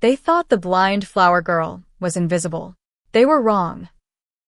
They thought the blind flower girl was invisible. They were wrong.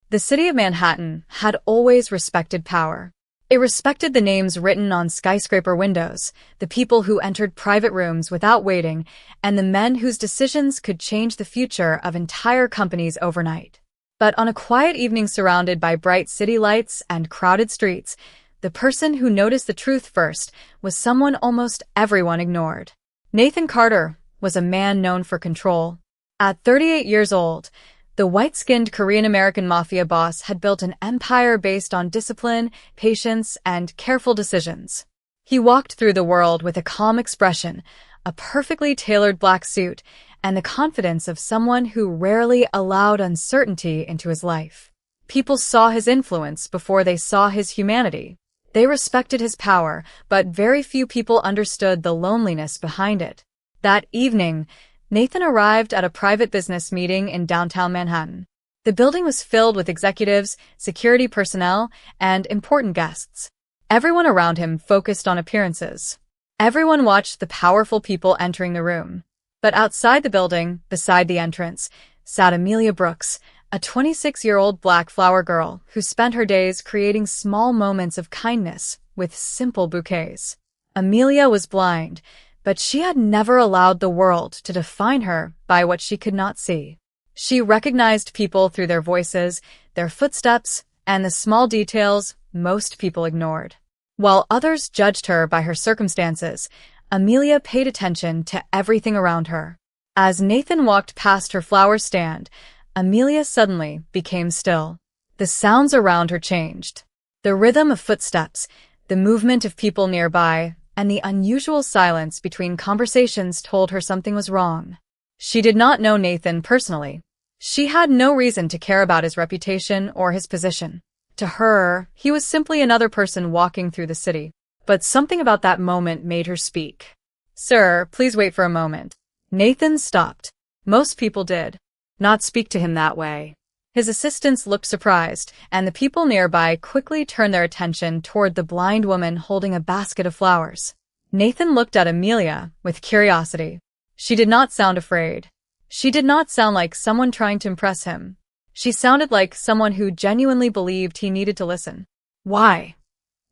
The city of Manhattan had always respected power. It respected the names written on skyscraper windows, the people who entered private rooms without waiting, and the men whose decisions could change the future of entire companies overnight. But on a quiet evening surrounded by bright city lights and crowded streets, the person who noticed the truth first was someone almost everyone ignored. Nathan Carter was a man known for control. At 38 years old, the white-skinned Korean-American mafia boss had built an empire based on discipline, patience, and careful decisions. He walked through the world with a calm expression, a perfectly tailored black suit, and the confidence of someone who rarely allowed uncertainty into his life. People saw his influence before they saw his humanity. They respected his power, but very few people understood the loneliness behind it. That evening, Nathan arrived at a private business meeting in downtown Manhattan. The building was filled with executives, security personnel, and important guests. Everyone around him focused on appearances. Everyone watched the powerful people entering the room. But outside the building, beside the entrance, sat Amelia Brooks, a 26-year-old black flower girl who spent her days creating small moments of kindness with simple bouquets. Amelia was blind, but she had never allowed the world to define her by what she could not see. She recognized people through their voices, their footsteps, and the small details most people ignored. While others judged her by her circumstances, Amelia paid attention to everything around her. As Nathan walked past her flower stand, Amelia suddenly became still. The sounds around her changed. The rhythm of footsteps, the movement of people nearby, and the unusual silence between conversations told her something was wrong. She did not know Nathan personally. She had no reason to care about his reputation or his position. To her, he was simply another person walking through the city. But something about that moment made her speak. "Sir, please wait for a moment." Nathan stopped. Most people did not speak to him that way. His assistants looked surprised, and the people nearby quickly turned their attention toward the blind woman holding a basket of flowers. Nathan looked at Amelia with curiosity. She did not sound afraid. She did not sound like someone trying to impress him. She sounded like someone who genuinely believed he needed to listen. "Why?"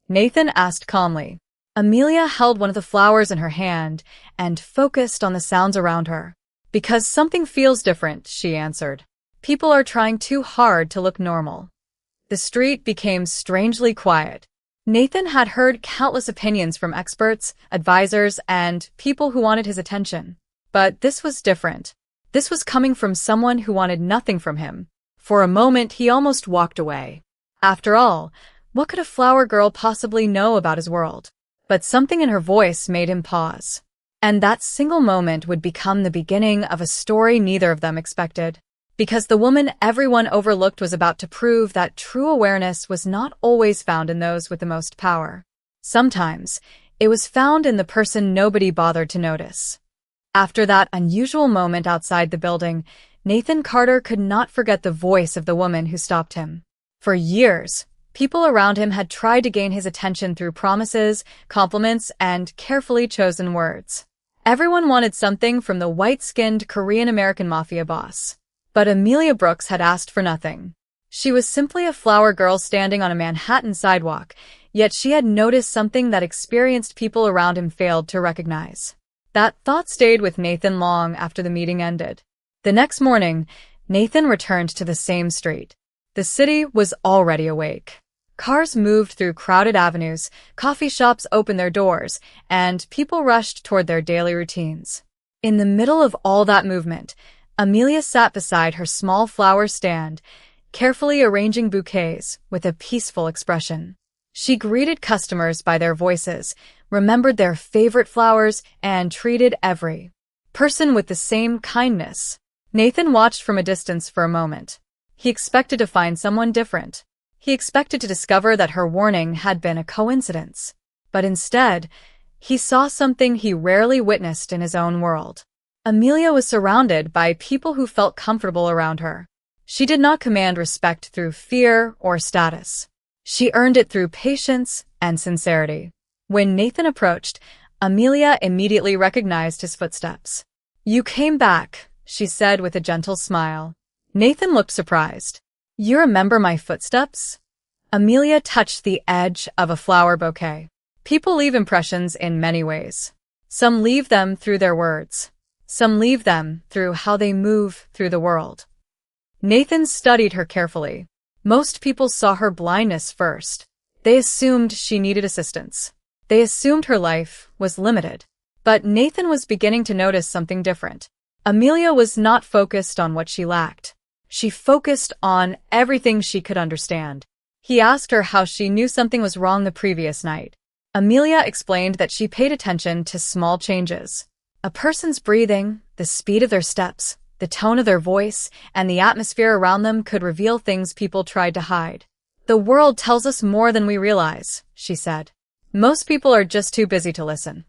Nathan asked calmly. Amelia held one of the flowers in her hand and focused on the sounds around her. "Because something feels different," she answered. "People are trying too hard to look normal." The street became strangely quiet. Nathan had heard countless opinions from experts, advisors, and people who wanted his attention. But this was different. This was coming from someone who wanted nothing from him. For a moment, he almost walked away. After all, what could a flower girl possibly know about his world? But something in her voice made him pause. And that single moment would become the beginning of a story neither of them expected. Because the woman everyone overlooked was about to prove that true awareness was not always found in those with the most power. Sometimes, it was found in the person nobody bothered to notice. After that unusual moment outside the building, Nathan Carter could not forget the voice of the woman who stopped him. For years, people around him had tried to gain his attention through promises, compliments, and carefully chosen words. Everyone wanted something from the white-skinned Korean-American mafia boss. But Amelia Brooks had asked for nothing. She was simply a flower girl standing on a Manhattan sidewalk, yet she had noticed something that experienced people around him failed to recognize. That thought stayed with Nathan long after the meeting ended. The next morning, Nathan returned to the same street. The city was already awake. Cars moved through crowded avenues, coffee shops opened their doors, and people rushed toward their daily routines. In the middle of all that movement, Amelia sat beside her small flower stand, carefully arranging bouquets with a peaceful expression. She greeted customers by their voices, remembered their favorite flowers, and treated every person with the same kindness. Nathan watched from a distance for a moment. He expected to find someone different. He expected to discover that her warning had been a coincidence. But instead, he saw something he rarely witnessed in his own world. Amelia was surrounded by people who felt comfortable around her. She did not command respect through fear or status. She earned it through patience and sincerity. When Nathan approached, Amelia immediately recognized his footsteps. "You came back," she said with a gentle smile. Nathan looked surprised. You remember my footsteps? Amelia touched the edge of a flower bouquet. People leave impressions in many ways. Some leave them through their words. Some leave them through how they move through the world. Nathan studied her carefully. Most people saw her blindness first. They assumed she needed assistance. They assumed her life was limited. But Nathan was beginning to notice something different. Amelia was not focused on what she lacked. She focused on everything she could understand. He asked her how she knew something was wrong the previous night. Amelia explained that she paid attention to small changes. A person's breathing, the speed of their steps, the tone of their voice, and the atmosphere around them could reveal things people tried to hide. The world tells us more than we realize, she said. Most people are just too busy to listen.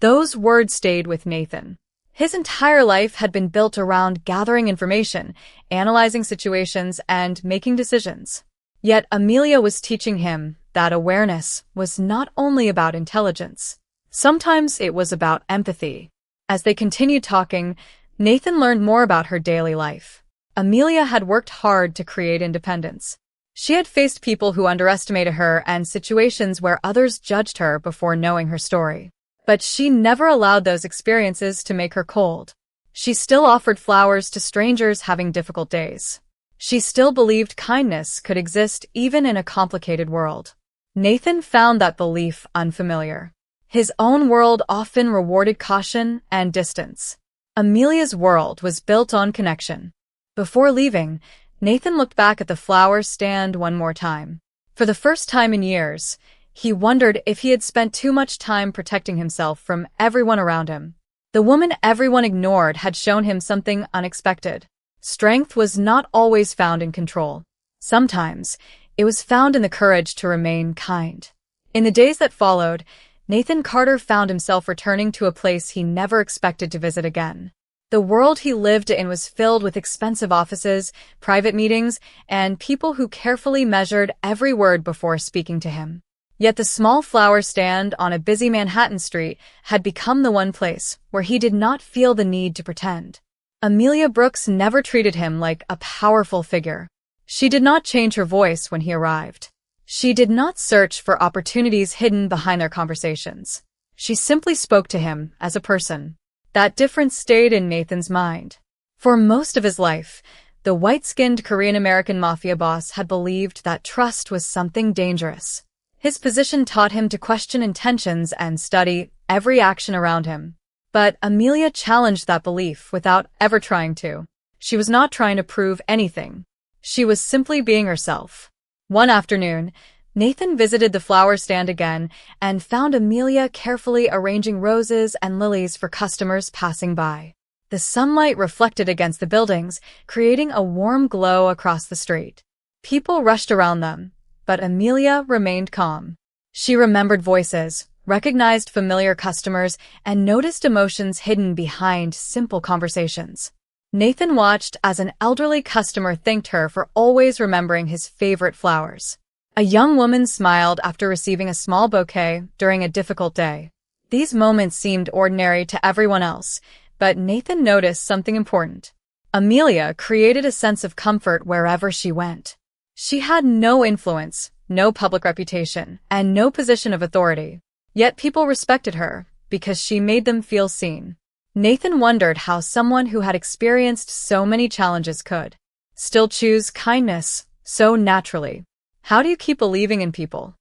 Those words stayed with Nathan. His entire life had been built around gathering information, analyzing situations, and making decisions. Yet Amelia was teaching him that awareness was not only about intelligence. Sometimes it was about empathy. As they continued talking, Nathan learned more about her daily life. Amelia had worked hard to create independence. She had faced people who underestimated her and situations where others judged her before knowing her story. But she never allowed those experiences to make her cold. She still offered flowers to strangers having difficult days. She still believed kindness could exist even in a complicated world. Nathan found that belief unfamiliar. His own world often rewarded caution and distance. Amelia's world was built on connection. Before leaving, Nathan looked back at the flower stand one more time. For the first time in years, he wondered if he had spent too much time protecting himself from everyone around him. The woman everyone ignored had shown him something unexpected. Strength was not always found in control. Sometimes, it was found in the courage to remain kind. In the days that followed, Nathan Carter found himself returning to a place he never expected to visit again. The world he lived in was filled with expensive offices, private meetings, and people who carefully measured every word before speaking to him. Yet the small flower stand on a busy Manhattan street had become the one place where he did not feel the need to pretend. Amelia Brooks never treated him like a powerful figure. She did not change her voice when he arrived. She did not search for opportunities hidden behind their conversations. She simply spoke to him as a person. That difference stayed in Nathan's mind. For most of his life, the white-skinned Korean-American mafia boss had believed that trust was something dangerous. His position taught him to question intentions and study every action around him. But Amelia challenged that belief without ever trying to. She was not trying to prove anything. She was simply being herself. One afternoon, Nathan visited the flower stand again and found Amelia carefully arranging roses and lilies for customers passing by. The sunlight reflected against the buildings, creating a warm glow across the street. People rushed around them, but Amelia remained calm. She remembered voices, recognized familiar customers, and noticed emotions hidden behind simple conversations. Nathan watched as an elderly customer thanked her for always remembering his favorite flowers. A young woman smiled after receiving a small bouquet during a difficult day. These moments seemed ordinary to everyone else, but Nathan noticed something important. Amelia created a sense of comfort wherever she went. She had no influence, no public reputation, and no position of authority. Yet people respected her because she made them feel seen. Nathan wondered how someone who had experienced so many challenges could still choose kindness so naturally. How do you keep believing in people?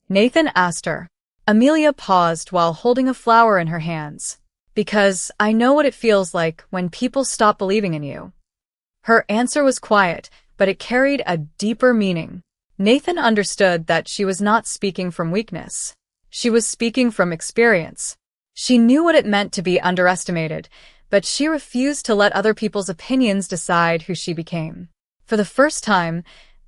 Nathan asked her. Amelia paused while holding a flower in her hands. Because I know what it feels like when people stop believing in you. Her answer was quiet, but it carried a deeper meaning. Nathan understood that she was not speaking from weakness. She was speaking from experience. She knew what it meant to be underestimated, but she refused to let other people's opinions decide who she became. For the first time,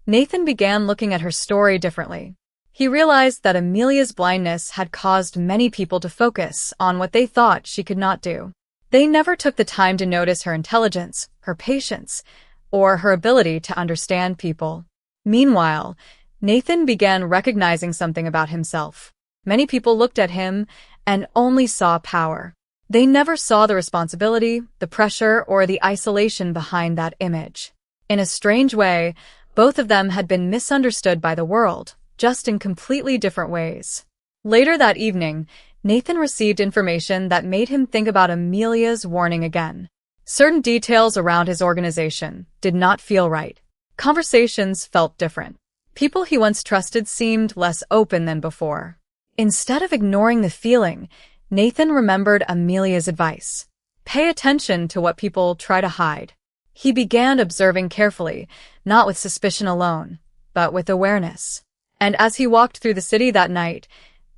Nathan began looking at her story differently. He realized that Amelia's blindness had caused many people to focus on what they thought she could not do. They never took the time to notice her intelligence, her patience, or her ability to understand people. Meanwhile, Nathan began recognizing something about himself. Many people looked at him and only saw power. They never saw the responsibility, the pressure, or the isolation behind that image. In a strange way, both of them had been misunderstood by the world, just in completely different ways. Later that evening, Nathan received information that made him think about Amelia's warning again. Certain details around his organization did not feel right. Conversations felt different. People he once trusted seemed less open than before. Instead of ignoring the feeling, Nathan remembered Amelia's advice. Pay attention to what people try to hide. He began observing carefully, not with suspicion alone, but with awareness. And as he walked through the city that night,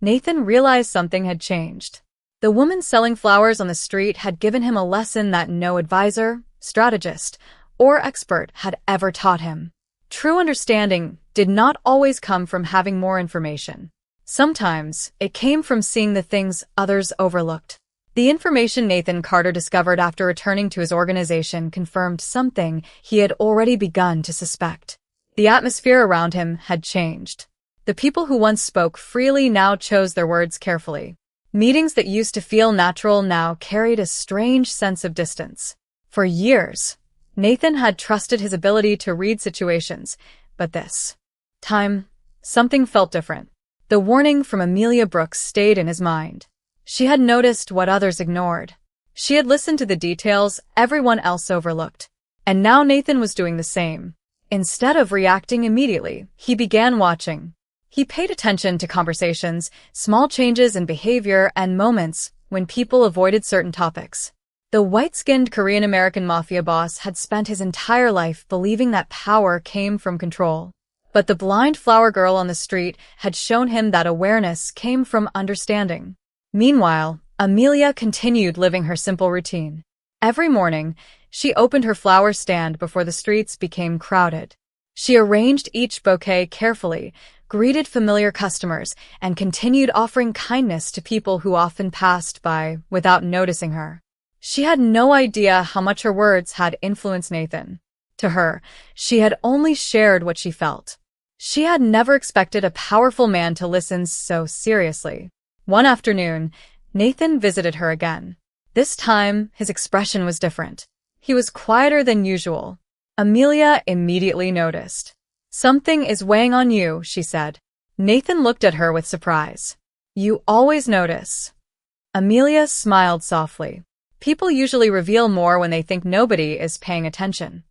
Nathan realized something had changed. The woman selling flowers on the street had given him a lesson that no advisor, strategist, or expert had ever taught him. True understanding did not always come from having more information. Sometimes, it came from seeing the things others overlooked. The information Nathan Carter discovered after returning to his organization confirmed something he had already begun to suspect. The atmosphere around him had changed. The people who once spoke freely now chose their words carefully. Meetings that used to feel natural now carried a strange sense of distance. For years, Nathan had trusted his ability to read situations, but this time, something felt different. The warning from Amelia Brooks stayed in his mind. She had noticed what others ignored. She had listened to the details everyone else overlooked. And now Nathan was doing the same. Instead of reacting immediately, he began watching. He paid attention to conversations, small changes in behavior, and moments when people avoided certain topics. The white-skinned Korean-American mafia boss had spent his entire life believing that power came from control. But the blind flower girl on the street had shown him that awareness came from understanding. Meanwhile, Amelia continued living her simple routine. Every morning, she opened her flower stand before the streets became crowded. She arranged each bouquet carefully, greeted familiar customers, and continued offering kindness to people who often passed by without noticing her. She had no idea how much her words had influenced Nathan. To her, she had only shared what she felt. She had never expected a powerful man to listen so seriously. One afternoon, Nathan visited her again. This time, his expression was different. He was quieter than usual. Amelia immediately noticed. "Something is weighing on you," she said. Nathan looked at her with surprise. "You always notice." Amelia smiled softly. People usually reveal more when they think nobody is paying attention.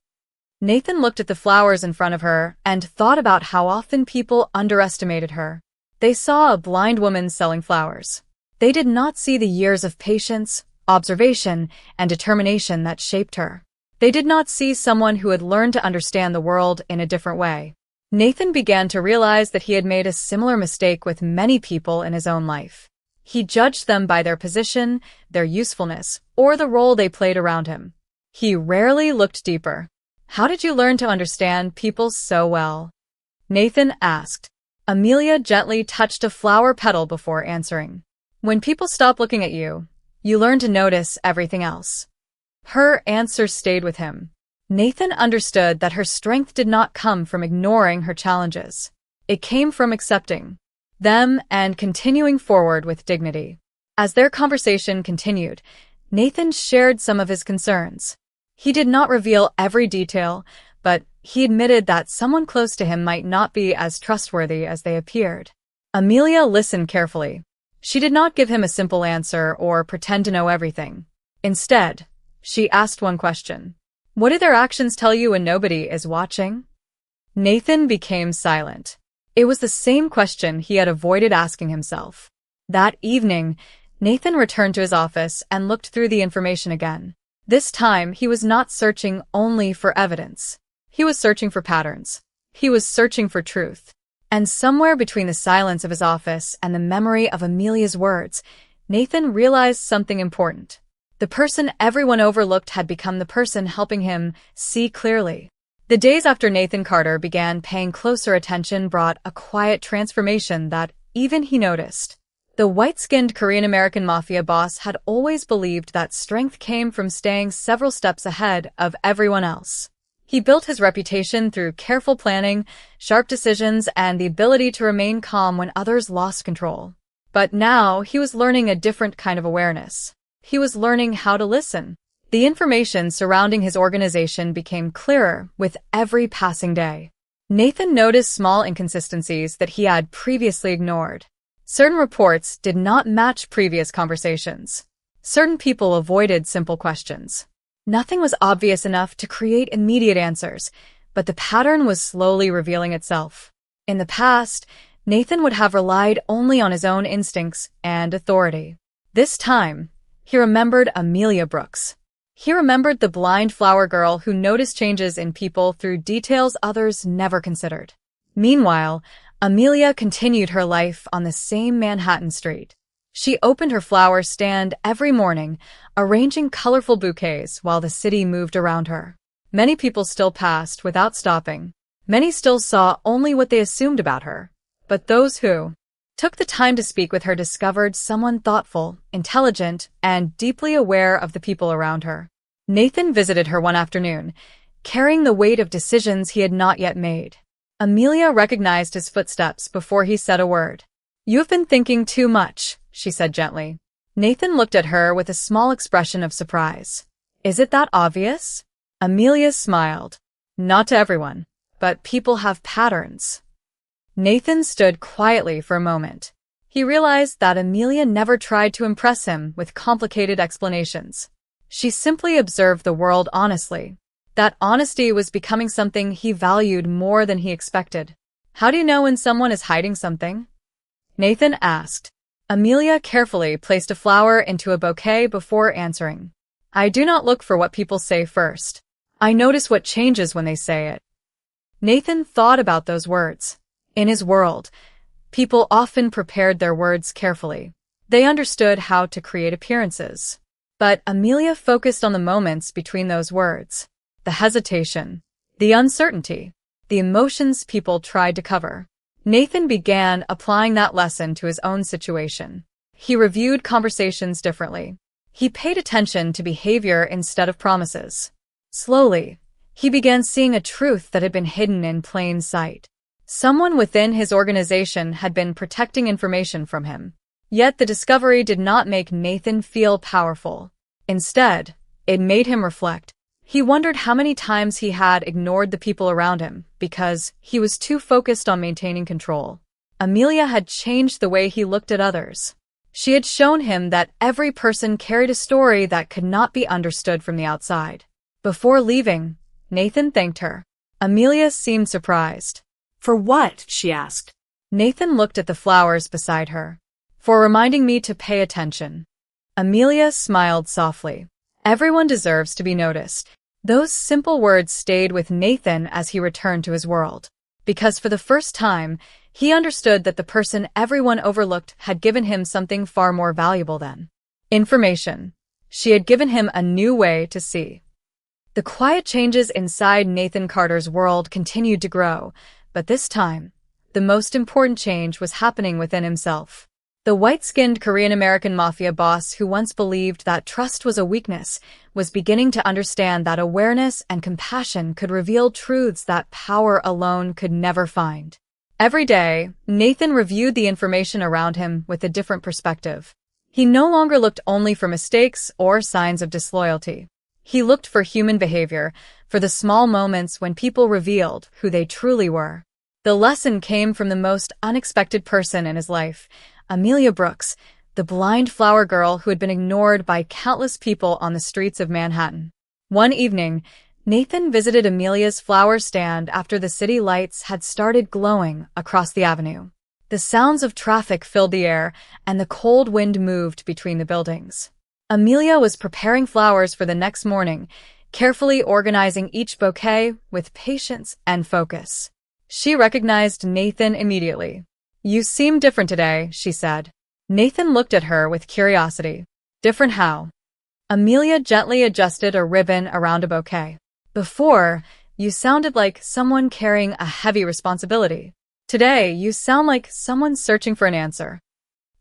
Nathan looked at the flowers in front of her and thought about how often people underestimated her. They saw a blind woman selling flowers. They did not see the years of patience, observation, and determination that shaped her. They did not see someone who had learned to understand the world in a different way. Nathan began to realize that he had made a similar mistake with many people in his own life. He judged them by their position, their usefulness, or the role they played around him. He rarely looked deeper. "How did you learn to understand people so well?" Nathan asked. Amelia gently touched a flower petal before answering. "When people stop looking at you, you learn to notice everything else." Her answer stayed with him. Nathan understood that her strength did not come from ignoring her challenges. It came from accepting them and continuing forward with dignity. As their conversation continued, Nathan shared some of his concerns. He did not reveal every detail, but he admitted that someone close to him might not be as trustworthy as they appeared. Amelia listened carefully. She did not give him a simple answer or pretend to know everything. Instead, she asked one question. "What do their actions tell you when nobody is watching?" Nathan became silent. It was the same question he had avoided asking himself. That evening, Nathan returned to his office and looked through the information again. This time, he was not searching only for evidence. He was searching for patterns. He was searching for truth. And somewhere between the silence of his office and the memory of Amelia's words, Nathan realized something important. The person everyone overlooked had become the person helping him see clearly. The days after Nathan Carter began paying closer attention brought a quiet transformation that even he noticed. The white-skinned Korean-American mafia boss had always believed that strength came from staying several steps ahead of everyone else. He built his reputation through careful planning, sharp decisions, and the ability to remain calm when others lost control. But now he was learning a different kind of awareness. He was learning how to listen. The information surrounding his organization became clearer with every passing day. Nathan noticed small inconsistencies that he had previously ignored. Certain reports did not match previous conversations. Certain people avoided simple questions. Nothing was obvious enough to create immediate answers, but the pattern was slowly revealing itself. In the past, Nathan would have relied only on his own instincts and authority. This time, he remembered Amelia Brooks. He remembered the blind flower girl who noticed changes in people through details others never considered. Meanwhile, Amelia continued her life on the same Manhattan street. She opened her flower stand every morning, arranging colorful bouquets while the city moved around her. Many people still passed without stopping. Many still saw only what they assumed about her. But those who took the time to speak with her discovered someone thoughtful, intelligent, and deeply aware of the people around her. Nathan visited her one afternoon, carrying the weight of decisions he had not yet made. Amelia recognized his footsteps before he said a word. "You have been thinking too much," she said gently. Nathan looked at her with a small expression of surprise. "Is it that obvious?" Amelia smiled. "Not to everyone, but people have patterns." Nathan stood quietly for a moment. He realized that Amelia never tried to impress him with complicated explanations. She simply observed the world honestly. That honesty was becoming something he valued more than he expected. "How do you know when someone is hiding something?" Nathan asked. Amelia carefully placed a flower into a bouquet before answering. "I do not look for what people say first. I notice what changes when they say it." Nathan thought about those words. In his world, people often prepared their words carefully. They understood how to create appearances. But Amelia focused on the moments between those words. The hesitation, the uncertainty, the emotions people tried to cover. Nathan began applying that lesson to his own situation. He reviewed conversations differently. He paid attention to behavior instead of promises. Slowly, he began seeing a truth that had been hidden in plain sight. Someone within his organization had been protecting information from him. Yet the discovery did not make Nathan feel powerful. Instead, it made him reflect. He wondered how many times he had ignored the people around him because he was too focused on maintaining control. Amelia had changed the way he looked at others. She had shown him that every person carried a story that could not be understood from the outside. Before leaving, Nathan thanked her. Amelia seemed surprised. "For what?" she asked. Nathan looked at the flowers beside her. "For reminding me to pay attention." Amelia smiled softly. Everyone deserves to be noticed. Those simple words stayed with Nathan as he returned to his world. Because for the first time, he understood that the person everyone overlooked had given him something far more valuable than information. She had given him a new way to see. The quiet changes inside Nathan Carter's world continued to grow, but this time, the most important change was happening within himself. The white-skinned Korean-American mafia boss who once believed that trust was a weakness was beginning to understand that awareness and compassion could reveal truths that power alone could never find. Every day, Nathan reviewed the information around him with a different perspective. He no longer looked only for mistakes or signs of disloyalty. He looked for human behavior, for the small moments when people revealed who they truly were. The lesson came from the most unexpected person in his life, Amelia Brooks, the blind flower girl who had been ignored by countless people on the streets of Manhattan. One evening, Nathan visited Amelia's flower stand after the city lights had started glowing across the avenue. The sounds of traffic filled the air, and the cold wind moved between the buildings. Amelia was preparing flowers for the next morning, carefully organizing each bouquet with patience and focus. She recognized Nathan immediately. "You seem different today," she said. Nathan looked at her with curiosity. "Different how?" Amelia gently adjusted a ribbon around a bouquet. "Before, you sounded like someone carrying a heavy responsibility. Today, you sound like someone searching for an answer."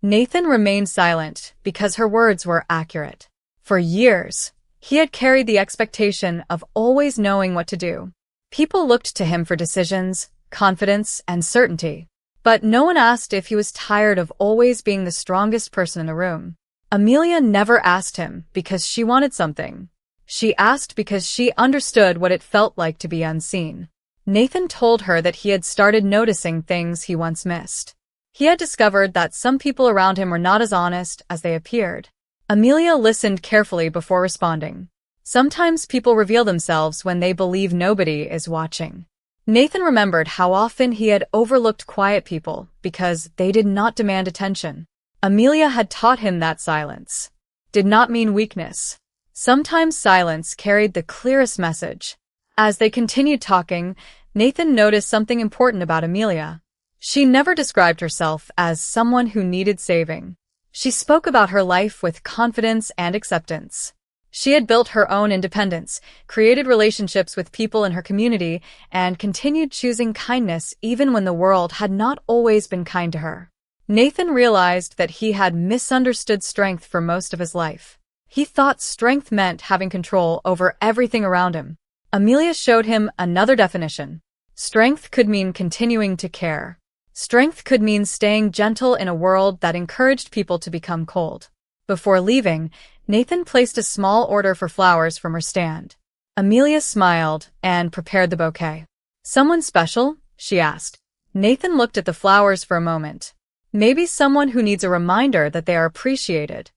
Nathan remained silent because her words were accurate. For years, he had carried the expectation of always knowing what to do. People looked to him for decisions, confidence, and certainty. But no one asked if he was tired of always being the strongest person in the room. Amelia never asked him because she wanted something. She asked because she understood what it felt like to be unseen. Nathan told her that he had started noticing things he once missed. He had discovered that some people around him were not as honest as they appeared. Amelia listened carefully before responding. Sometimes people reveal themselves when they believe nobody is watching. Nathan remembered how often he had overlooked quiet people because they did not demand attention. Amelia had taught him that silence did not mean weakness. Sometimes silence carried the clearest message. As they continued talking, Nathan noticed something important about Amelia. She never described herself as someone who needed saving. She spoke about her life with confidence and acceptance. She had built her own independence, created relationships with people in her community, and continued choosing kindness even when the world had not always been kind to her. Nathan realized that he had misunderstood strength for most of his life. He thought strength meant having control over everything around him. Amelia showed him another definition. Strength could mean continuing to care. Strength could mean staying gentle in a world that encouraged people to become cold. Before leaving, Nathan placed a small order for flowers from her stand. Amelia smiled and prepared the bouquet. "Someone special?" she asked. Nathan looked at the flowers for a moment. "Maybe someone who needs a reminder that they are appreciated."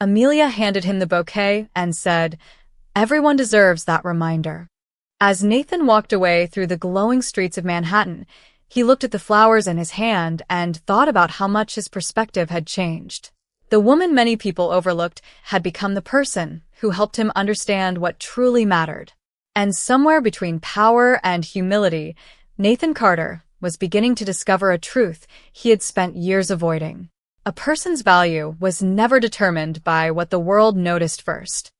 Amelia handed him the bouquet and said, "Everyone deserves that reminder." As Nathan walked away through the glowing streets of Manhattan, he looked at the flowers in his hand and thought about how much his perspective had changed. The woman many people overlooked had become the person who helped him understand what truly mattered. And somewhere between power and humility, Nathan Carter was beginning to discover a truth he had spent years avoiding. A person's value was never determined by what the world noticed first.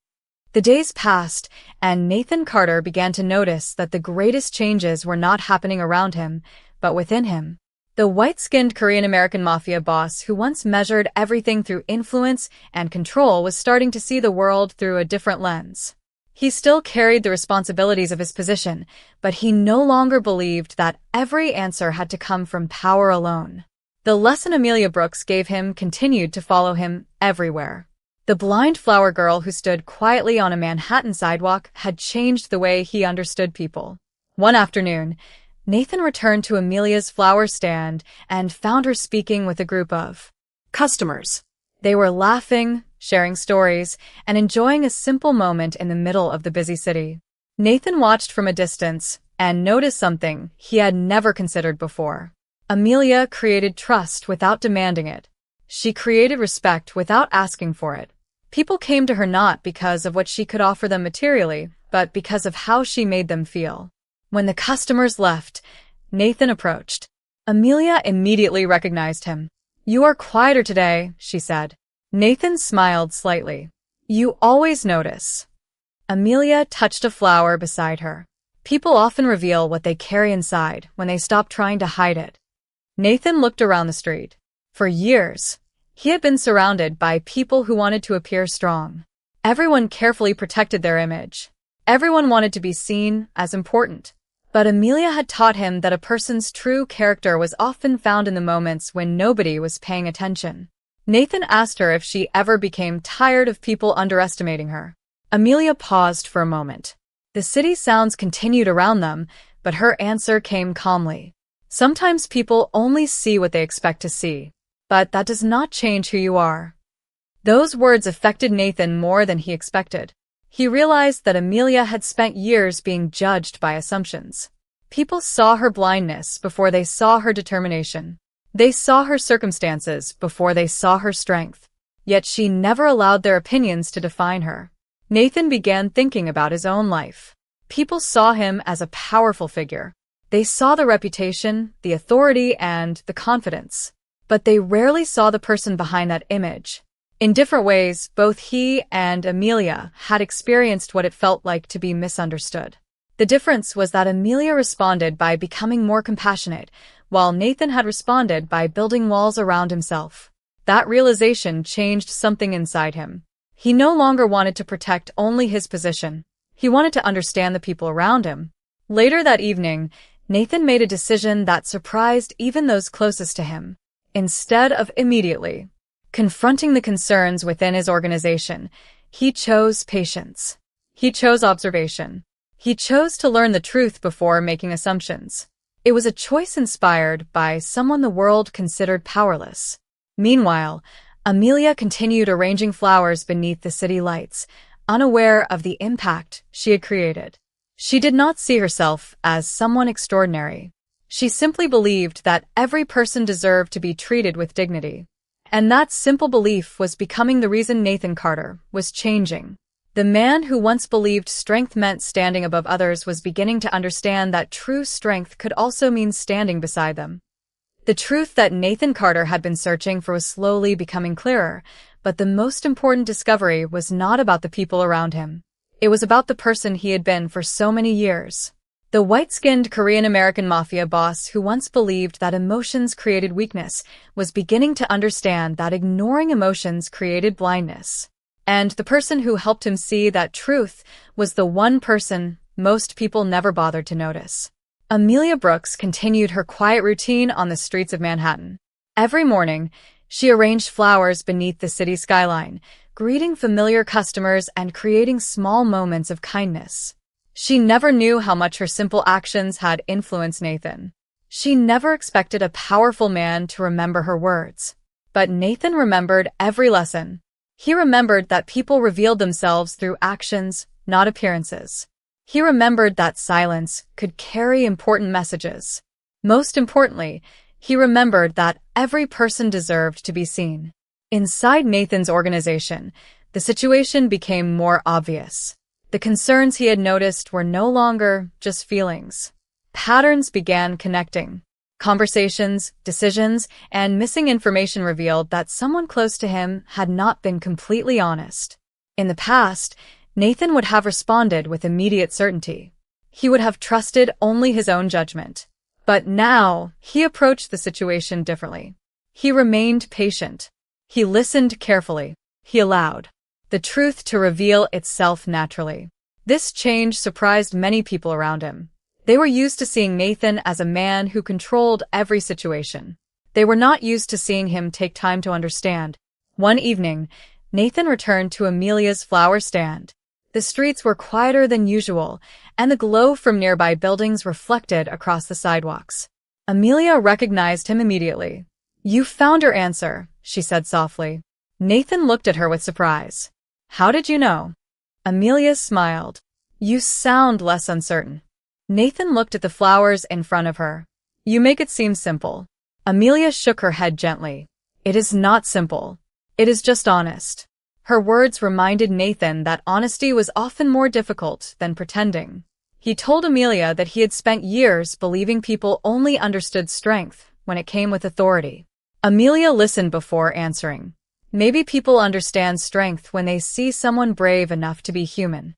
The days passed, and Nathan Carter began to notice that the greatest changes were not happening around him, but within him. The white-skinned Korean-American mafia boss who once measured everything through influence and control was starting to see the world through a different lens. He still carried the responsibilities of his position, but he no longer believed that every answer had to come from power alone. The lesson Amelia Brooks gave him continued to follow him everywhere. The blind flower girl who stood quietly on a Manhattan sidewalk had changed the way he understood people. One afternoon, Nathan returned to Amelia's flower stand and found her speaking with a group of customers. They were laughing, sharing stories, and enjoying a simple moment in the middle of the busy city. Nathan watched from a distance and noticed something he had never considered before. Amelia created trust without demanding it. She created respect without asking for it. People came to her not because of what she could offer them materially, but because of how she made them feel. When the customers left, Nathan approached. Amelia immediately recognized him. "You are quieter today," she said. Nathan smiled slightly. "You always notice." Amelia touched a flower beside her. People often reveal what they carry inside when they stop trying to hide it. Nathan looked around the street. For years, he had been surrounded by people who wanted to appear strong. Everyone carefully protected their image. Everyone wanted to be seen as important. But Amelia had taught him that a person's true character was often found in the moments when nobody was paying attention. Nathan asked her if she ever became tired of people underestimating her. Amelia paused for a moment. The city sounds continued around them, but her answer came calmly. Sometimes people only see what they expect to see, but that does not change who you are. Those words affected Nathan more than he expected. He realized that Amelia had spent years being judged by assumptions. People saw her blindness before they saw her determination. They saw her circumstances before they saw her strength. Yet she never allowed their opinions to define her. Nathan began thinking about his own life. People saw him as a powerful figure. They saw the reputation, the authority, and the confidence. But they rarely saw the person behind that image. In different ways, both he and Amelia had experienced what it felt like to be misunderstood. The difference was that Amelia responded by becoming more compassionate, while Nathan had responded by building walls around himself. That realization changed something inside him. He no longer wanted to protect only his position. He wanted to understand the people around him. Later that evening, Nathan made a decision that surprised even those closest to him. Instead of immediately Confronting the concerns within his organization, he chose patience. He chose observation. He chose to learn the truth before making assumptions. It was a choice inspired by someone the world considered powerless. Meanwhile, Amelia continued arranging flowers beneath the city lights, unaware of the impact she had created. She did not see herself as someone extraordinary. She simply believed that every person deserved to be treated with dignity. And that simple belief was becoming the reason Nathan Carter was changing. The man who once believed strength meant standing above others was beginning to understand that true strength could also mean standing beside them. The truth that Nathan Carter had been searching for was slowly becoming clearer, but the most important discovery was not about the people around him. It was about the person he had been for so many years. The white-skinned Korean-American mafia boss who once believed that emotions created weakness was beginning to understand that ignoring emotions created blindness. And the person who helped him see that truth was the one person most people never bothered to notice. Amelia Brooks continued her quiet routine on the streets of Manhattan. Every morning, she arranged flowers beneath the city skyline, greeting familiar customers and creating small moments of kindness. She never knew how much her simple actions had influenced Nathan. She never expected a powerful man to remember her words. But Nathan remembered every lesson. He remembered that people revealed themselves through actions, not appearances. He remembered that silence could carry important messages. Most importantly, he remembered that every person deserved to be seen. Inside Nathan's organization, the situation became more obvious. The concerns he had noticed were no longer just feelings. Patterns began connecting. Conversations, decisions, and missing information revealed that someone close to him had not been completely honest. In the past, Nathan would have responded with immediate certainty. He would have trusted only his own judgment. But now, he approached the situation differently. He remained patient. He listened carefully. He allowed the truth to reveal itself naturally. This change surprised many people around him. They were used to seeing Nathan as a man who controlled every situation. They were not used to seeing him take time to understand. One evening, Nathan returned to Amelia's flower stand. The streets were quieter than usual, and the glow from nearby buildings reflected across the sidewalks. Amelia recognized him immediately. "You found your answer," she said softly. Nathan looked at her with surprise. "How did you know?" Amelia smiled. "You sound less uncertain." Nathan looked at the flowers in front of her. "You make it seem simple." Amelia shook her head gently. "It is not simple. It is just honest." Her words reminded Nathan that honesty was often more difficult than pretending. He told Amelia that he had spent years believing people only understood strength when it came with authority. Amelia listened before answering. "Maybe people understand strength when they see someone brave enough to be human."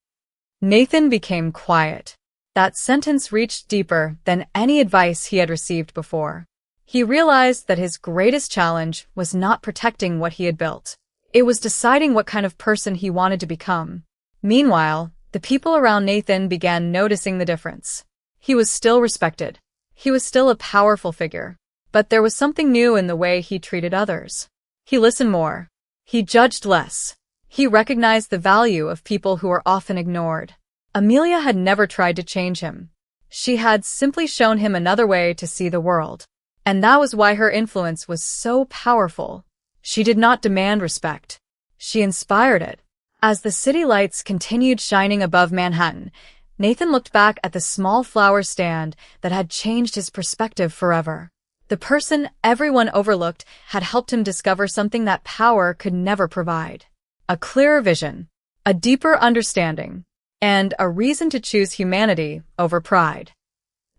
Nathan became quiet. That sentence reached deeper than any advice he had received before. He realized that his greatest challenge was not protecting what he had built. It was deciding what kind of person he wanted to become. Meanwhile, the people around Nathan began noticing the difference. He was still respected. He was still a powerful figure. But there was something new in the way he treated others. He listened more. He judged less. He recognized the value of people who are often ignored. Amelia had never tried to change him. She had simply shown him another way to see the world. And that was why her influence was so powerful. She did not demand respect. She inspired it. As the city lights continued shining above Manhattan, Nathan looked back at the small flower stand that had changed his perspective forever. The person everyone overlooked had helped him discover something that power could never provide. A clearer vision, a deeper understanding, and a reason to choose humanity over pride.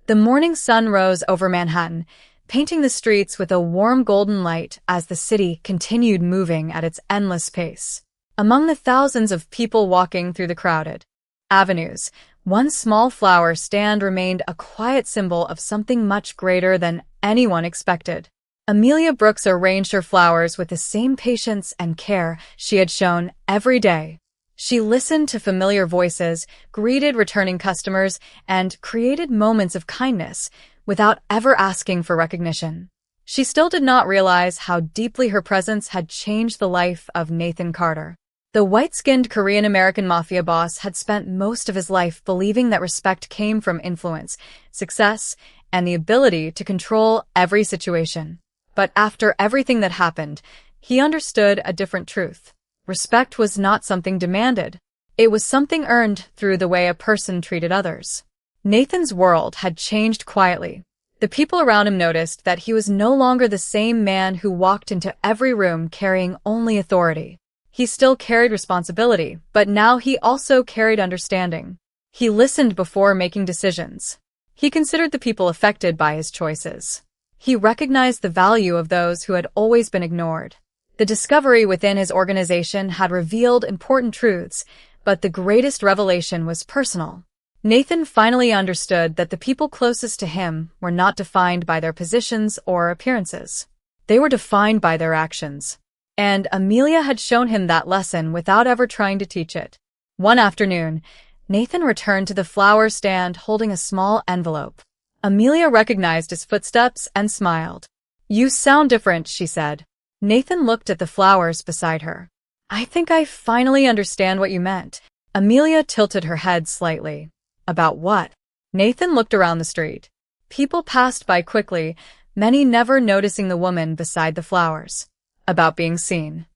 The morning sun rose over Manhattan, painting the streets with a warm golden light as the city continued moving at its endless pace. Among the thousands of people walking through the crowded avenues, one small flower stand remained a quiet symbol of something much greater than anyone expected. Amelia Brooks arranged her flowers with the same patience and care she had shown every day. She listened to familiar voices, greeted returning customers, and created moments of kindness without ever asking for recognition. She still did not realize how deeply her presence had changed the life of Nathan Carter. The white-skinned Korean-American mafia boss had spent most of his life believing that respect came from influence, success, and the ability to control every situation. But after everything that happened, he understood a different truth. Respect was not something demanded. It was something earned through the way a person treated others. Nathan's world had changed quietly. The people around him noticed that he was no longer the same man who walked into every room carrying only authority. He still carried responsibility, but now he also carried understanding. He listened before making decisions. He considered the people affected by his choices. He recognized the value of those who had always been ignored. The discovery within his organization had revealed important truths, but the greatest revelation was personal. Nathan finally understood that the people closest to him were not defined by their positions or appearances. They were defined by their actions. And Amelia had shown him that lesson without ever trying to teach it. One afternoon, Nathan returned to the flower stand holding a small envelope. Amelia recognized his footsteps and smiled. "You sound different," she said. Nathan looked at the flowers beside her. "I think I finally understand what you meant." Amelia tilted her head slightly. "About what?" Nathan looked around the street. People passed by quickly, many never noticing the woman beside the flowers. "About being seen."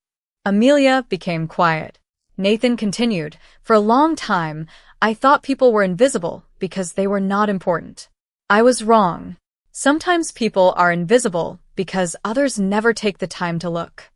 Amelia became quiet. Nathan continued, "For a long time, I thought people were invisible because they were not important. I was wrong. Sometimes people are invisible because others never take the time to look."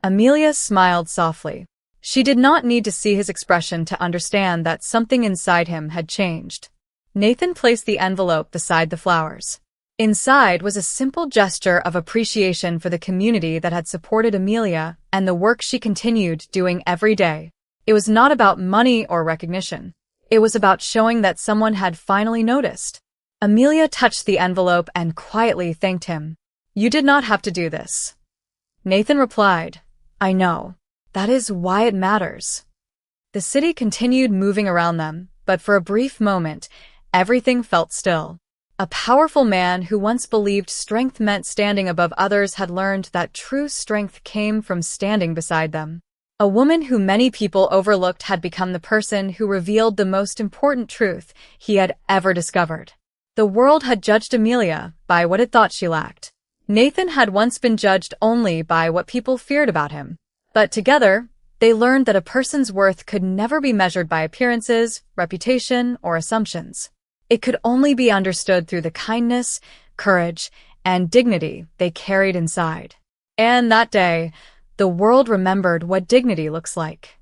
Amelia smiled softly. She did not need to see his expression to understand that something inside him had changed. Nathan placed the envelope beside the flowers. Inside was a simple gesture of appreciation for the community that had supported Amelia and the work she continued doing every day. It was not about money or recognition. It was about showing that someone had finally noticed. Amelia touched the envelope and quietly thanked him. "You did not have to do this." Nathan replied, "I know. That is why it matters." The city continued moving around them, but for a brief moment, everything felt still. A powerful man who once believed strength meant standing above others had learned that true strength came from standing beside them. A woman who many people overlooked had become the person who revealed the most important truth he had ever discovered. The world had judged Amelia by what it thought she lacked. Nathan had once been judged only by what people feared about him. But together, they learned that a person's worth could never be measured by appearances, reputation, or assumptions. It could only be understood through the kindness, courage, and dignity they carried inside. And that day, the world remembered what dignity looks like.